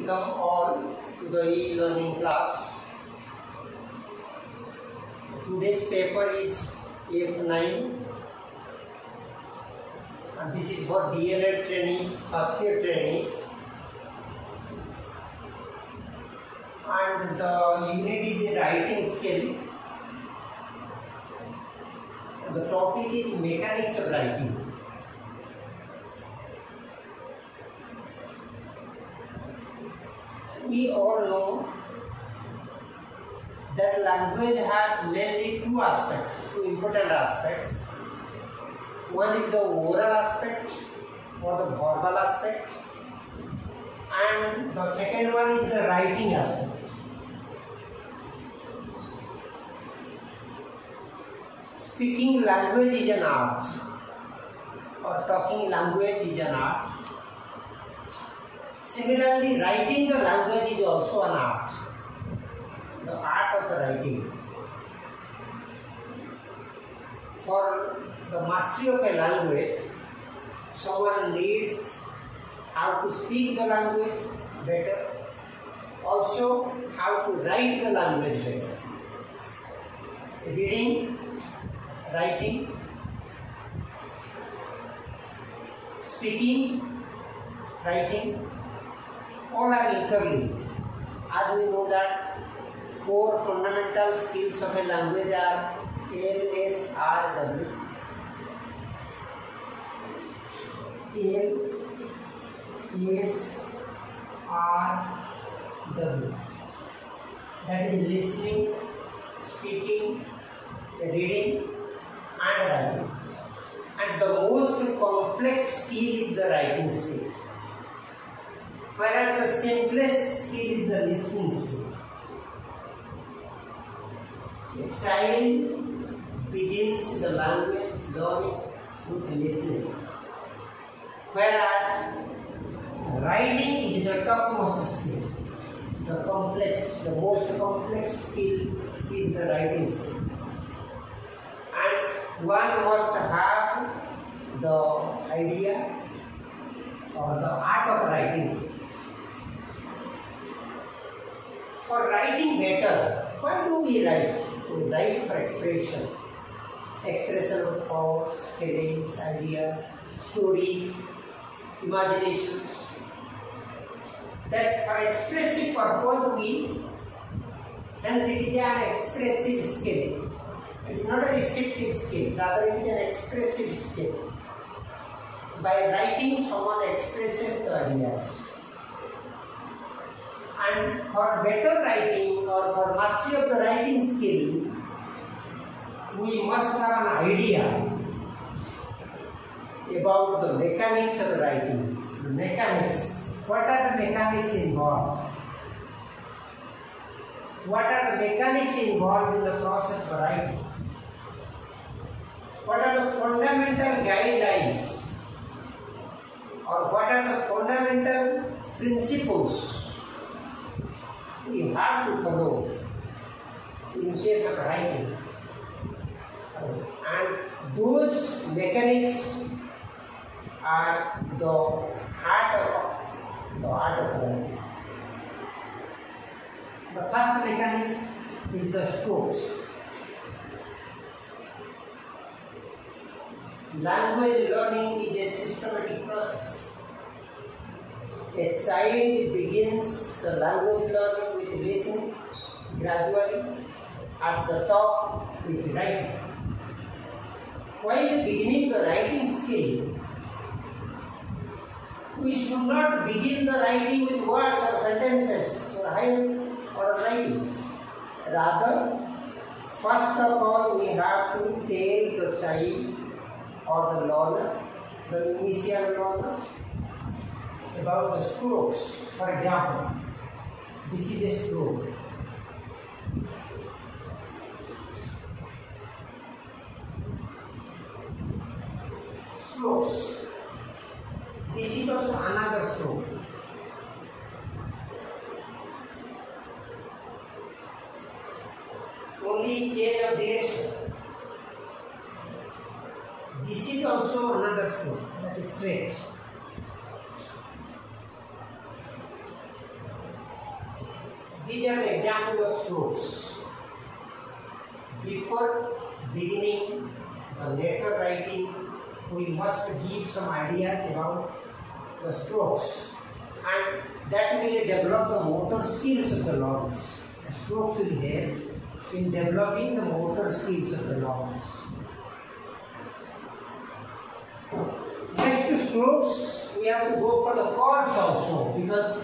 welcome all to the e-learning class. Today's paper is F-9 and this is for DLED trainees, first year trainees, and the unit is a writing skill. The topic is mechanics of writing. We all know that language has mainly two aspects, two important aspects. One is the oral aspect or the verbal aspect, and the second one is the writing aspect. Speaking language is an art, or talking language is an art. Similarly, writing the language is also an art, the art of the writing. For the mastery of a language, someone needs how to speak the language better, also how to write the language better. Reading, writing, speaking, writing, all are interlinked. As we know that four fundamental skills of a language are L, S, R, W. L, S, R, W. That is listening, speaking, reading and writing. And the most complex skill is the writing skill, whereas the simplest skill is the listening skill. A child begins the language learning with listening, whereas writing is the topmost skill. The most complex skill is the writing skill. And one must have the idea or the art of writing. For writing better, what do we write? We write for expression. Expression of thoughts, feelings, ideas, stories, imaginations. That for expressive purpose hence it is an expressive skill. It is not a receptive skill, rather it is an expressive skill. By writing, someone expresses the ideas. And for better writing or for mastery of the writing skill, we must have an idea about the mechanics of writing. The mechanics. What are the mechanics involved? What are the mechanics involved in the process of writing? What are the fundamental guidelines? Or what are the fundamental principles we have to follow in case of writing? And those mechanics are the heart of writing. The first mechanics is the strokes. Language learning is a systematic process. A child begins the language learning with listening, gradually at the top with writing. While beginning the writing skill, we should not begin the writing with words or sentences or higher order writings. Rather, first of all, we have to tell the child or the learner, the initial learners, about the strokes. For example, this is a stroke. Strokes. This is also another stroke. Only change of direction. This is also another stroke, that is straight. These are the examples of strokes. Before beginning the letter writing, we must give some ideas about the strokes, and that will develop the motor skills of the lungs. The strokes will help in developing the motor skills of the lungs. Next to strokes, we have to go for the chords also, because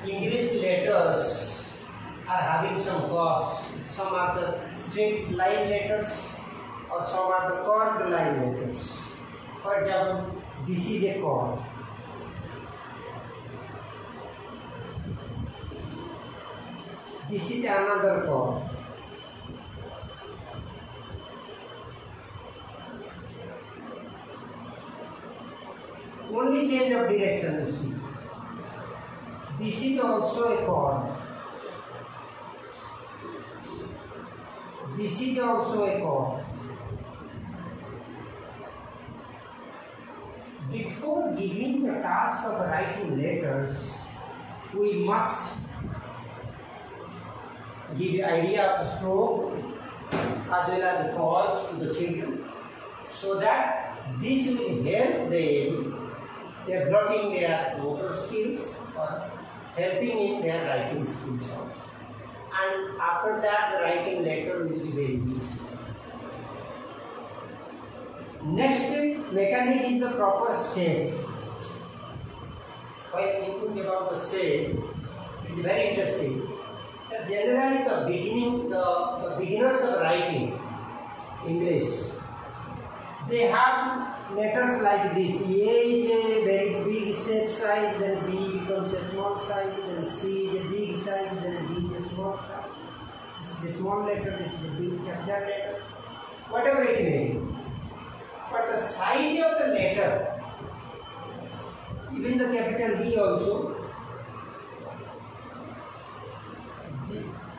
English letters are having some chords. Some are the straight line letters, or some are the chord line letters. For example, this is a chord. This is another chord. Only change of direction you see. This is also a chord. This is also a chord. Before giving the task of writing letters, we must give the idea of the stroke as well as the chords to the children, so that this will help them developing their motor skills or helping in their writing skills also. And after that, the writing letter will be very easy. Next mechanic is the proper shape. While thinking about the shape, it is very interesting. Generally, the beginners of writing English, they have letters like this. A is a very big shape size, then B becomes a small size, then C is a big size, then D is a small size. This is the small letter, this is the big capital letter, whatever it may be. But the size of the letter, even the capital D also,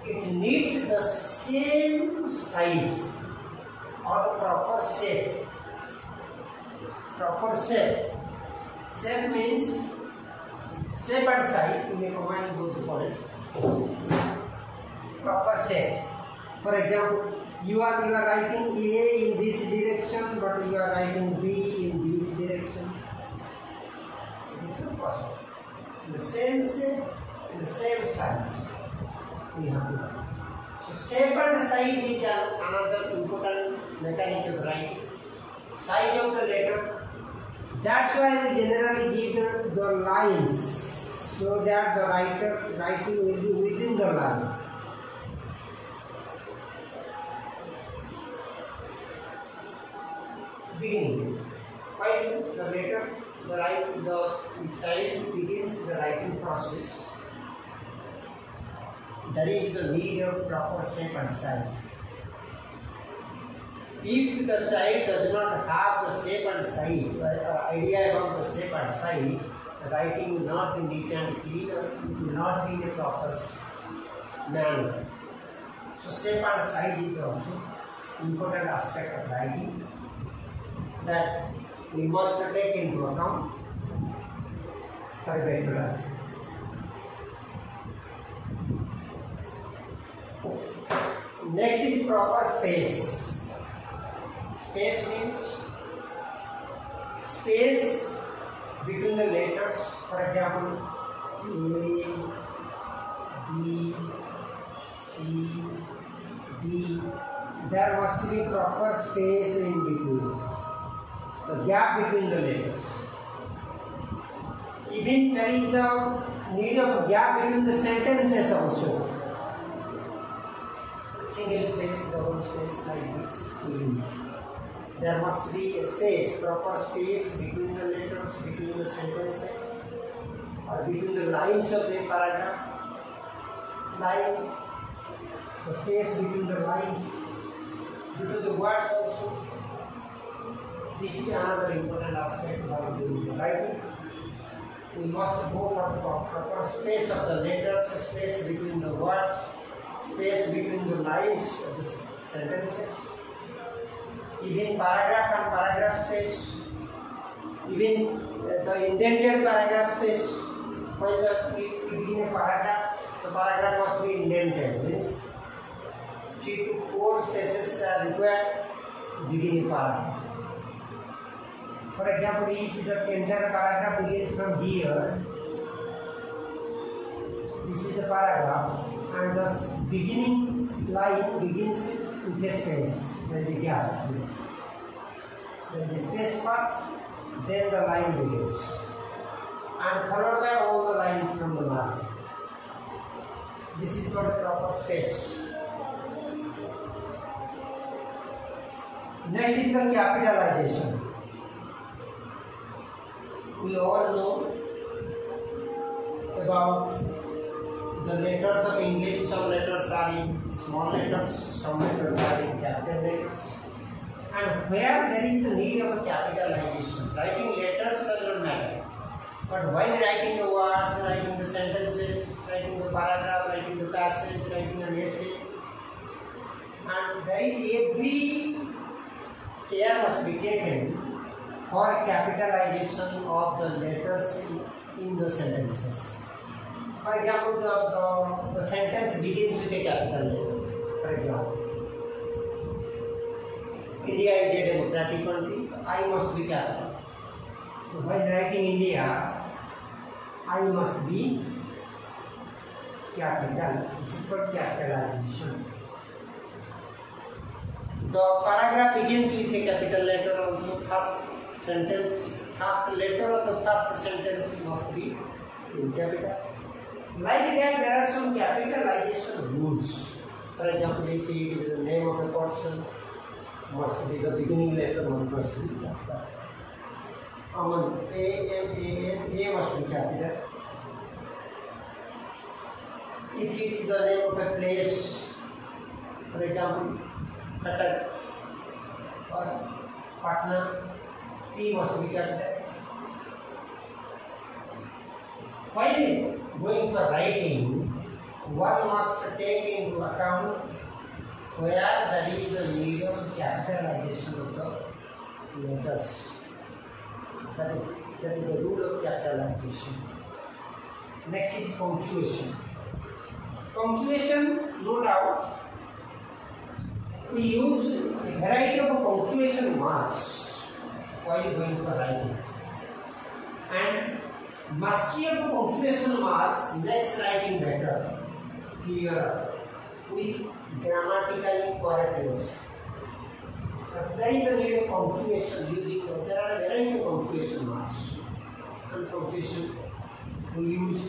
it needs the same size or the proper shape. Proper shape. Shape means shape and size. You may combine both words. Proper shape. For example, you are writing A in this direction, but you are writing B in this direction. It is not possible. In the same shape, in the same size, we have to write. So shape and size is another important mechanic of writing. Size of the letter. That's why we generally give the lines, so that the writing will be within the line. Beginning. While the letter, the child begins the writing process, there is the need of proper shape and size. If the child does not have the shape and size, or idea about the shape and size, the writing will not be neat and clean, or it will not be in a proper manner. So shape and size is also important aspect of writing that we must take into account for better writing. Next is proper space. Space means space between the letters. For example, A, B, C, D. There must be proper space in between. The gap between the letters. Even there is the need of gap between the sentences also. Single space, double space, like this we use. There must be a space, proper space between the letters, between the sentences, or between the lines of the paragraph. Line, the space between the lines, between the words also. This is another important aspect while doing the writing. We must go for the proper space of the letters, space between the words, space between the lines of the sentences, even paragraph and paragraph space, even the indented paragraph space. When we begin a paragraph, the paragraph must be indented, means 3 to 4 spaces are required to begin a paragraph. For example, if the entire paragraph begins from here, this is the paragraph, and the beginning line begins with a space, there is a gap. There is a space first, then the line begins, and followed by all the lines from the margin. This is not a proper space. Next is the capitalization. We all know about the letters of English. Some letters are in small letters, some letters are in capital letters. And where there is the need of a capitalization, writing letters does not matter. But while writing the words, writing the sentences, writing the paragraph, writing the passage, writing an essay, and there is every care must be taken for capitalization of the letters in the sentences. For example, the sentence begins with a capital letter. For example, India is a democratic country, I must be capital. So while writing India, I must be capital. This is for capitalization. The paragraph begins with a capital letter also. First sentence, first letter of the first sentence must be in capital. Like that, there are some capitalization rules. For example, if it is the name of a person, must be the beginning letter, one must be capital. Common A must be capital. If it is the name of a place, for example, Cuttack or Patna, P must be capital. While going for writing, one must take into account where there is the need of capitalization of the letters. That is the rule of capitalization. Next is punctuation. Punctuation, no doubt, we use a variety of punctuation marks while going for writing. And mastery of punctuation marks makes writing better, clearer, with grammatical correctness. There is a need of punctuation using, there are a variety of punctuation marks. And punctuation we use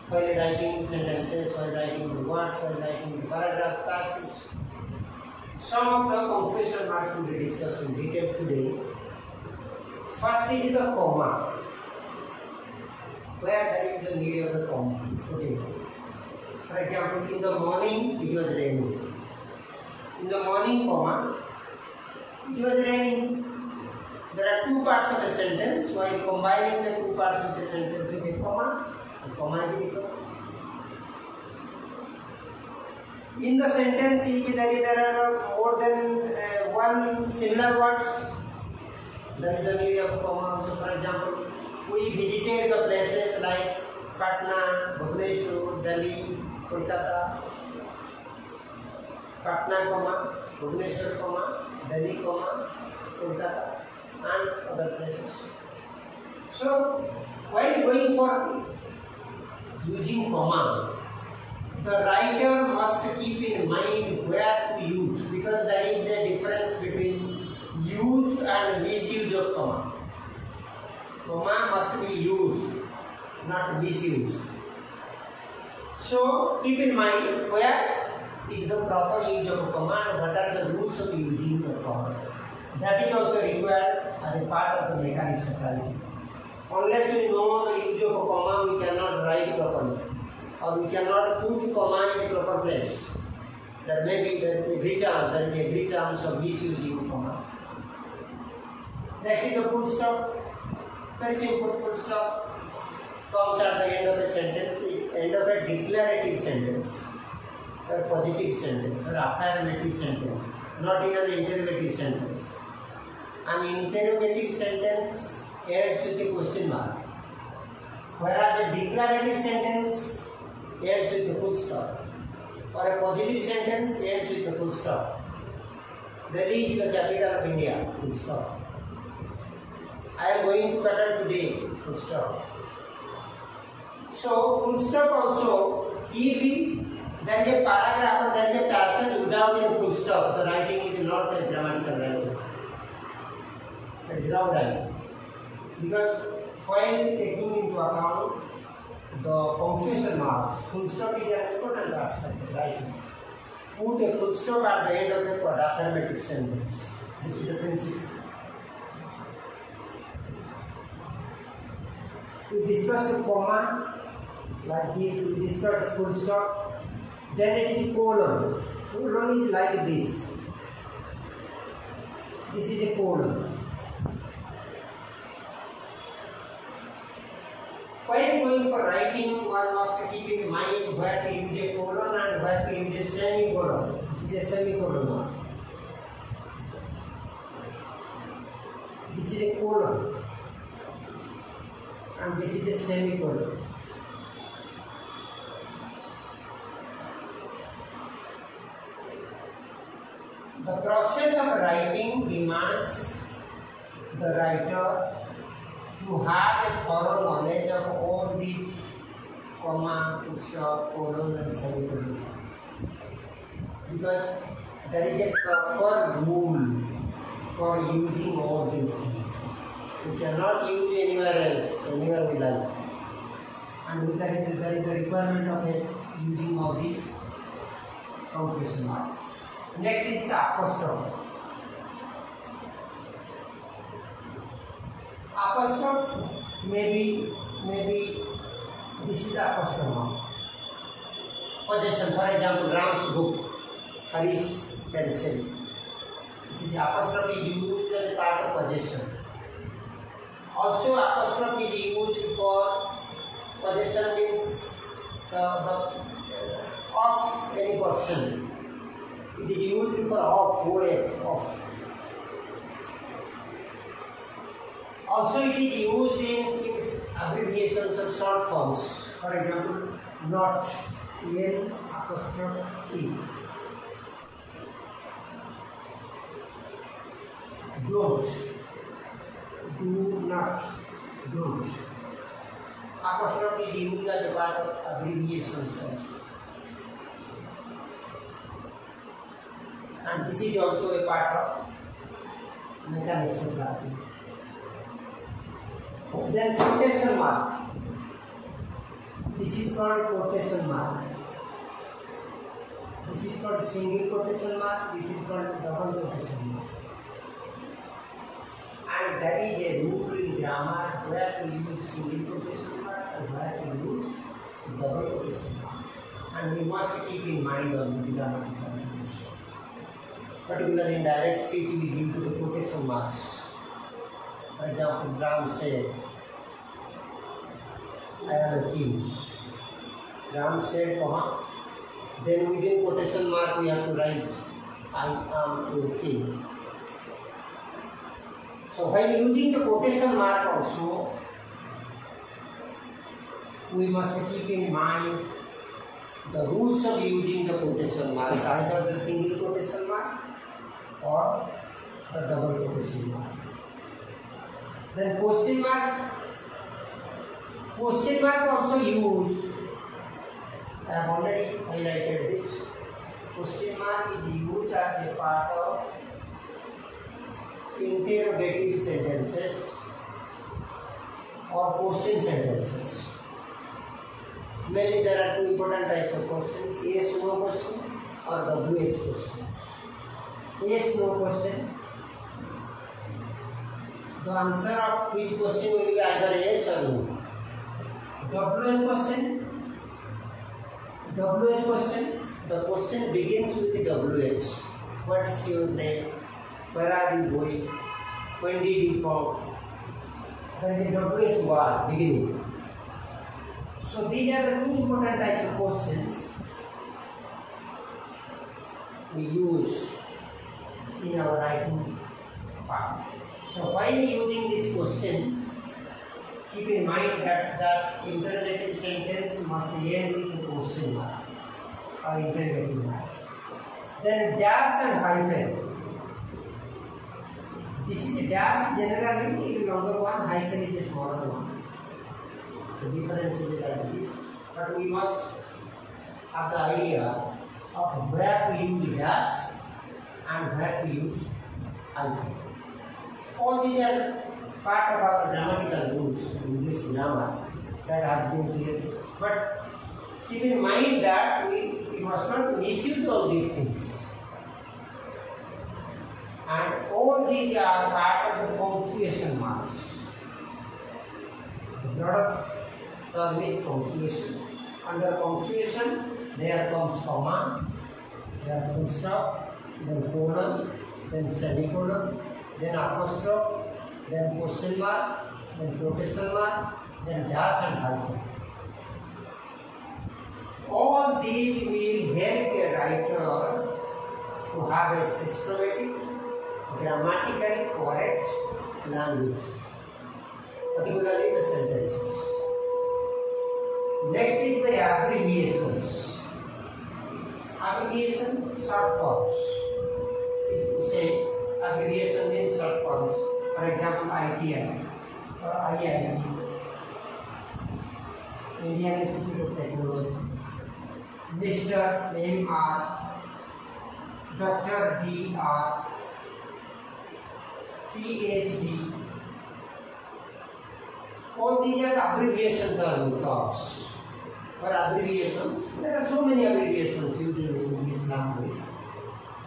while writing sentences, while writing the words, while writing the paragraph, passage. Some of the punctuation marks will be discussed in detail today. First is the comma, where there is the need of the comma. Okay. For example, in the morning it was raining. In the morning, comma, it was raining. There are two parts of a sentence. While combining the two parts of the sentence with a comma is equal. In the sentence, if there are more than one similar words, there is the need of a comma also. For example, we visited the places like Patna, Bhubaneswar, Delhi, Kolkata. Patna, comma, Bhubaneswar, comma, Delhi, comma, Kolkata, and other places. So, while going for using comma, the writer must keep in mind where to use, because there is a difference between use and misuse of comma. Comma must be used, not misused. So keep in mind where is the proper use of a comma and what are the rules of using the comma. That is also required as a part of the mechanics of writing. Unless we know the use of a comma, we cannot write properly, or we cannot put comma in a proper place. There may be a chance of misusing comma. Next is the full stop. Very simple, full stop comes at the end of a sentence, end of a declarative sentence, a positive sentence, or affirmative sentence, not in an interrogative sentence. An interrogative sentence ends with a question mark, whereas a declarative sentence ends with a full stop, or a positive sentence ends with a full stop. Delhi is the capital of India, full stop. I am going to Qatar today, full stop. So, full stop also, if there is a paragraph or there is a passage without a full stop, the writing is not a grammatical writing. It is wrong writing. Because while taking into account the punctuation marks, full stop is an important aspect of writing. Put a full stop at the end of a affirmative sentence. This is the principle. We discuss the comma like this, we discuss the full stop, then it is colon. Colon is like this. This is a colon. While going for writing, one must keep in mind where to use a colon and where to use a semicolon. This is a semicolon now. This is a colon. And this is a semicolon. The process of writing demands the writer to have a thorough knowledge of all these comma, full stop, colon and semicolon. Because there is a proper rule for using all these things. You cannot use anywhere else, anywhere we like. And there is a requirement of using all these punctuation marks. Next is the apostrophe. Apostrophe maybe this is the apostrophe mark. Possession, for example, Ram's book, Hari's pencil. This is the apostrophe used as part of possession. Also, apostrophe is used for possession means the of any person. It is used for of. Also, it is used in abbreviations or short forms. For example, not, N apostrophe E. Don't, do not, don't. Apostrophe is used as a part of abbreviations also. And this is also a part of mechanics of writing. Then quotation mark. This is called quotation mark. This is called single quotation mark. This is called double quotation mark. And there is a rule in grammar where to use single quotation mark and where to use double quotation mark. And we must keep in mind on these grammatical rules. Particularly in direct speech, we give to the quotation marks. For example, Ram said, I am a king. Ram said, comma. Then within quotation mark we have to write, I am a king. So while using the quotation mark also, we must keep in mind the rules of using the quotation marks, either the single quotation mark or the double quotation mark. Then question mark. Question mark also used. I have already highlighted this. Question mark is used as a part of interrogative sentences or question sentences. Mainly there are two important types of questions: yes, no question or WH question. Yes, no question. The answer of which question will be either yes or no. WH question. WH question. The question begins with the WH. What is your name? Where are you going? When did you come? There is a WH word beginning. So these are the two important types of questions we use in our writing part. So while using these questions, keep in mind that the interrogative sentence must end with a question mark or interrogative mark. Then dash and hyphen. This is a dash generally the longer one, hyphen is the smaller one. The difference is like this, but we must have the idea of where to use dash and where to use hyphen. All these are part of our grammatical rules in English grammar that has been clear. But keep in mind that we must not misuse all these things. And all these are part of the punctuation marks. A lot of term is punctuation. Under punctuation, there comes comma, there full stop, then colon, then semicolon, then apostrophe, then question mark, then quotation mark, then dash and hyphen. All these will help a writer to have a systematic, grammatically correct language, particularly the sentences. Next is the abbreviations. Abbreviation, short forms. Is say abbreviation means short forms. For example, ITI or IIT, Indian Institute of Technology, Mr. MR, Dr. DR, PhD. All these are abbreviation terms. For abbreviations, there are so many abbreviations used in English language,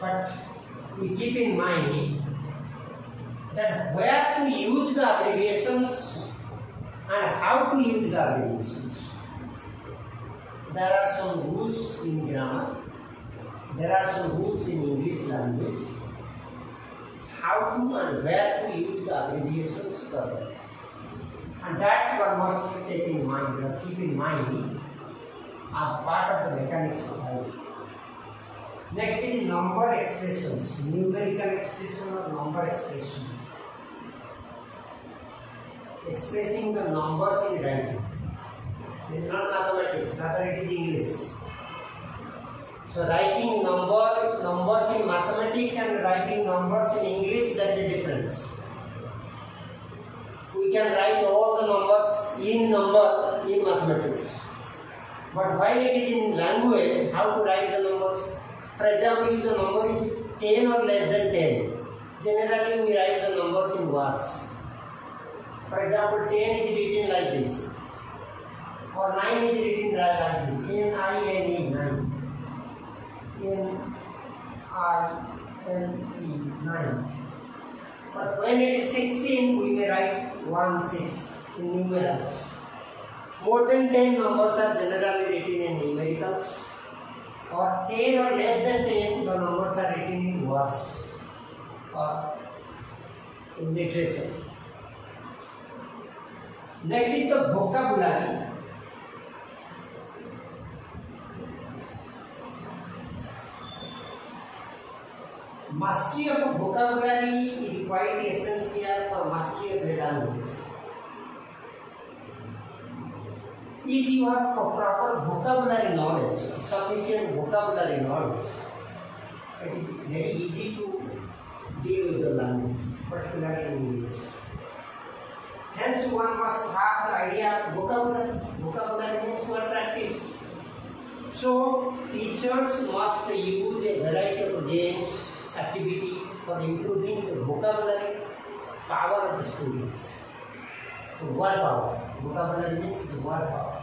but we keep in mind that where to use the abbreviations and how to use the abbreviations. There are some rules in grammar, there are some rules in English language, how to and where to use the abbreviations correctly. And that one must take in mind or keep in mind as part of the mechanics of writing. Next is number expressions, numerical expression or number expression. Expressing the numbers in writing. It is not mathematics, rather it is English. So writing numbers in mathematics and writing numbers in English, there is a difference. We can write all the numbers in mathematics. But while it is in language, how to write the numbers? For example, if the number is 10 or less than 10, generally we write the numbers in words. For example, 10 is written like this, or 9 is written like this, N-I-N-E, 9. N-I-N-E, 9. But when it is 16, we may write 1, 6 in numerals. More than 10 numbers are generally written in numericals, or 10 or less than 10, the numbers are written in words or in literature. Next is the vocabulary. Mastery of vocabulary is quite essential for mastery of the language. If you have proper vocabulary knowledge, sufficient vocabulary knowledge, it is very easy to deal with the language, particularly in English. Hence, one must have the idea of vocabulary. Vocabulary means one practice. So, teachers must use a variety of games, activities for improving the vocabulary power of the students. The word power. Vocabulary means the word power.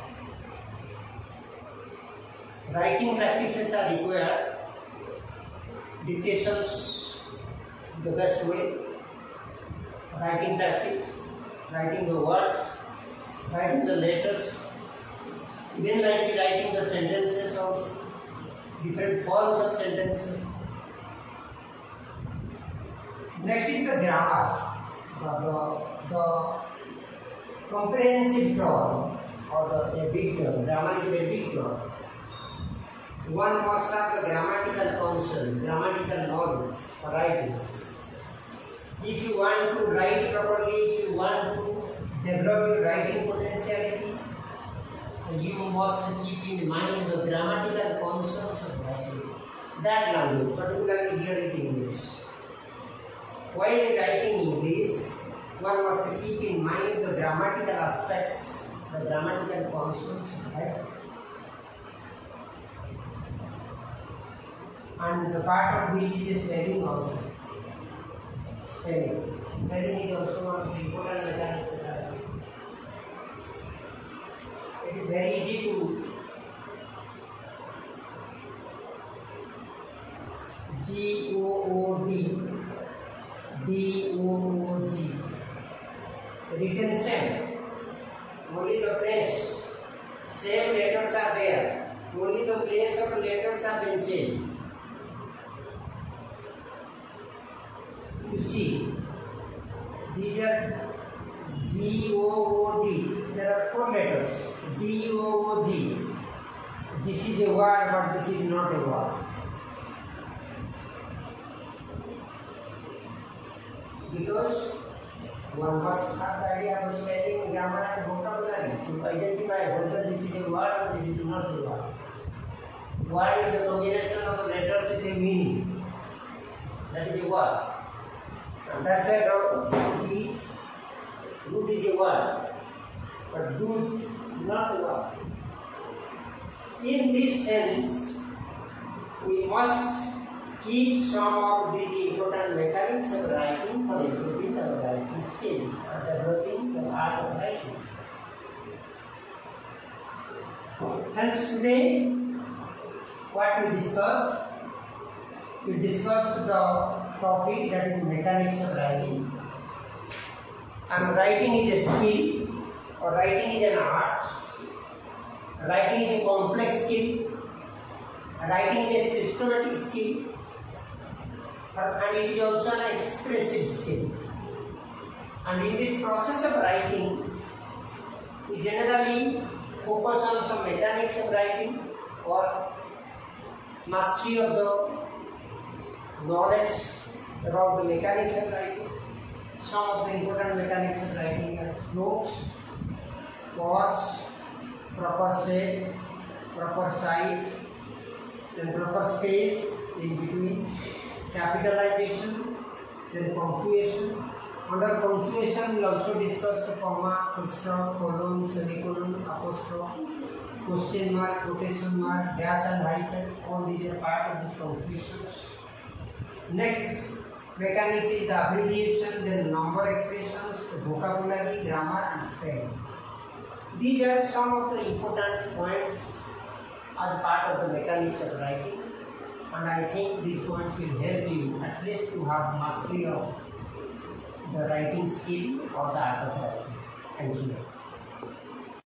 Writing practices are required. Dictations is the best way. Writing practice, writing the words, writing the letters, even like writing the sentences of different forms of sentences. Next is the grammar, the comprehensive term or a big term. Grammar is a big term. One must have the grammatical concern, grammatical knowledge for writing. If you want to write properly, if you want to develop your writing potentiality. You must keep in mind the grammatical concerns of writing. That language, particularly here is English. While writing English, one must keep in mind the grammatical aspects, the grammatical concerns of writing. And the part of which is spelling also. Spelling. Spelling is also one of the important mechanics of writing. It is very easy to G-O-O-D, D-O-O-G. Retention. Only the place. Same letters are there. Only the place of the letters have been changed. You see, these are G-O-O-D. There are 4 letters. D-O-O-G. This is a word, but this is not a word. Because one must have the idea of spelling, grammar and vocabulary to identify whether this is a word or this is not a word. Word is the combination of the letters with a meaning. That is a word. And that's why the good is a word, but good is not a word. In this sense, we must keep some of these important mechanics of writing for improving our writing skill and developing the art of writing. Hence today, what we discussed the topic that is mechanics of writing. And writing is a skill, or writing is an art. Writing is a complex skill. Writing is a systematic skill. And it is also an expressive skill. And in this process of writing, we generally focus on some mechanics of writing or mastery of the knowledge about the mechanics of writing. Some of the important mechanics of writing are strokes, pause, proper shape, proper size, then proper space in between, capitalization, then punctuation. Under punctuation, we also discussed the comma, full stop, colon, semicolon, apostrophe, question mark, quotation mark, dash and hyphen. All these are part of this punctuations. Next mechanics is the abbreviation, then number expressions, the vocabulary, grammar and spelling. These are some of the important points as part of the mechanics of writing, and I think these points will help you at least to have mastery of the writing skill or the art of writing. Thank you.